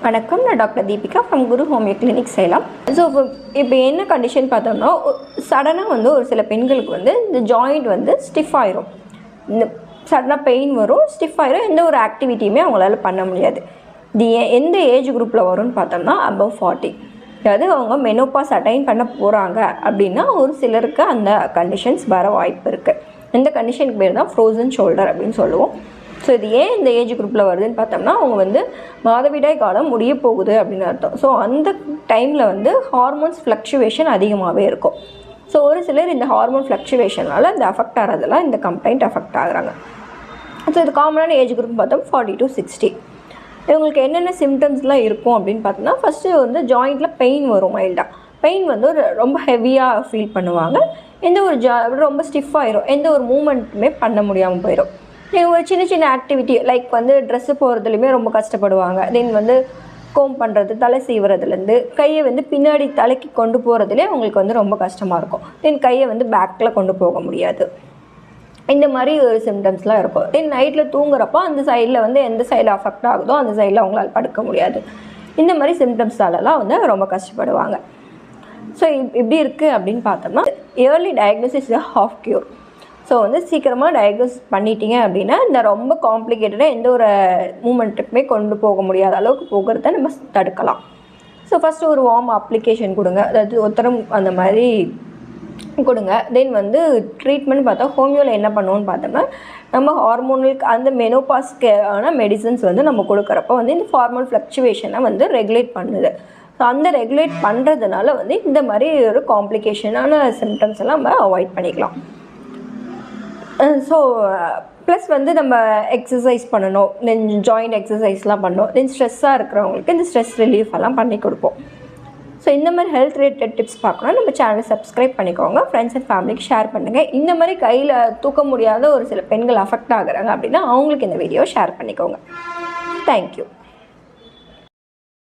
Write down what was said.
வணக்கம், நான் doctor Deepika from Guru homeo clinic Salem. So இப்போ என்ன கண்டிஷன் பார்த்தோம்னா, சடனாக ஒரு சில பெண்களுக்கு இந்த ஜாயிண்ட் ஸ்டிஃப் ஆயிரும். இந்த சடனாக பெயின் வரும், ஸ்டிஃப் ஆயிரும். எந்த ஒரு ஆக்டிவிட்டியுமே அவங்களால பண்ண முடியாது. இது எந்த ஏஜ் குரூப்பில் வரும்னு பார்த்தோம்னா அபவ் 40. அதாவது அவங்க மெனோபாஸ் அட்டைன் பண்ண போகிறாங்க அப்படின்னா ஒரு சிலருக்கு அந்த கண்டிஷன்ஸ் வர வாய்ப்பு இருக்குது. இந்த கண்டிஷனுக்கு பேர் தான் ஃப்ரோசன் ஷோல்டர் அப்படின்னு சொல்லுவோம். ஸோ இது ஏன் இந்த ஏஜ் குரூப்பில் வருதுன்னு பார்த்தோம்னா, அவங்க மாதவிடாய் காலம் முடிய போகுது அப்படின்னு அர்த்தம். ஸோ அந்த டைமில் ஹார்மோன்ஸ் ஃப்ளக்சுவேஷன் அதிகமாகவே இருக்கும். ஸோ ஒரு சிலர் இந்த ஹார்மோன் ஃப்ளக்சுவேஷனால் இந்த அஃபெக்ட் ஆகிறதெல்லாம் இந்த கம்ப்ளைண்ட் அஃபெக்ட் ஆகுறாங்க. ஸோ இது காமனான ஏஜ் குரூப் பார்த்தோம் 40 to 60. இவங்களுக்கு என்னென்ன சிம்டம்ஸ்லாம் இருக்கும் அப்படின்னு பார்த்தோம்னா, ஃபஸ்ட்டு ஜாயிண்டில் பெயின் வரும். மைல்டாக பெயின் ரொம்ப ஹெவியாக ஃபீல் பண்ணுவாங்க. எந்த ஒரு ரொம்ப ஸ்டிஃப் ஆயிரும். எந்த ஒரு மூமெண்ட்டுமே பண்ண முடியாமல் போயிடும். ஒரு சின்ன சின்ன ஆக்டிவிட்டி லைக் ட்ரெஸ்ஸு போகிறதுலையுமே ரொம்ப கஷ்டப்படுவாங்க. தென் கோம் பண்ணுறது, தலை சீவுறதுலேருந்து கையை பின்னாடி தலைக்கு கொண்டு போகிறதுலே அவங்களுக்கு ரொம்ப கஷ்டமாக இருக்கும். தென் கையை பேக்கில் கொண்டு போக முடியாது. இந்த மாதிரி ஒரு சிம்டம்ஸ்லாம் இருக்கும். தென் நைட்டில் தூங்குறப்போ அந்த சைடில் எந்த சைடில் அஃபெக்ட் ஆகுதோ அந்த சைடில் அவங்களால படுக்க முடியாது. இந்த மாதிரி சிம்டம்ஸாலலாம் ரொம்ப கஷ்டப்படுவாங்க. ஸோ இப்படி இருக்குது அப்படின்னு பார்த்தோம்னா, early diagnosis is half cure. So சீக்கிரமாக டயக்னோஸ் பண்ணிட்டீங்க அப்படின்னா இந்த ரொம்ப காம்ப்ளிகேட்டடாக எந்த ஒரு மூமெண்ட்டுக்குமே கொண்டு போக முடியாத அளவுக்கு போகிறத நம்ம தடுக்கலாம். ஸோ ஃபஸ்ட்டு ஒரு வார்ம் அப்ளிகேஷன் கொடுங்க, அதாவது ஒத்தரம் அந்த மாதிரி கொடுங்க. தென் ட்ரீட்மெண்ட் பார்த்தா ஹோமியோவில் என்ன பண்ணுவோன்னு பார்த்தோம்னா, நம்ம ஹார்மோனுக்கு அந்த மெனோபாஸ்க்கான மெடிசன்ஸ் நம்ம கொடுக்குறப்போ இந்த ஹார்மோன் ஃப்ளக்சுவேஷனை ரெகுலேட் பண்ணுது. ஸோ அந்த ரெகுலேட் பண்ணுறதுனால இந்த மாதிரி ஒரு காம்ப்ளிகேஷனான சிம்டம்ஸ் எல்லாம் நம்ம அவாய்ட் பண்ணிக்கலாம். ஸோ ப்ளஸ் நம்ம எக்ஸசைஸ் பண்ணணும், தென் ஜாயிண்ட் எக்ஸசைஸ்லாம் பண்ணணும். தென் ஸ்ட்ரெஸ்ஸாக இருக்கிறவங்களுக்கு இந்த ஸ்ட்ரெஸ் ரிலீஃப் எல்லாம் பண்ணி கொடுப்போம். ஸோ இந்த மாதிரி ஹெல்த் ரிலேட்டட் டிப்ஸ் பார்க்கணும் நம்ம சேனலை சப்ஸ்கிரைப் பண்ணிக்கோங்க. ஃப்ரெண்ட்ஸ் அண்ட் ஃபேமிலிக்கு ஷேர் பண்ணுங்கள். இந்த மாதிரி கையில் தூக்க முடியாத ஒரு சில பெண்கள் அஃபெக்ட் ஆகுறாங்க அப்படின்னா அவங்களுக்கு இந்த வீடியோ ஷேர் பண்ணிக்கோங்க. தேங்க்யூ.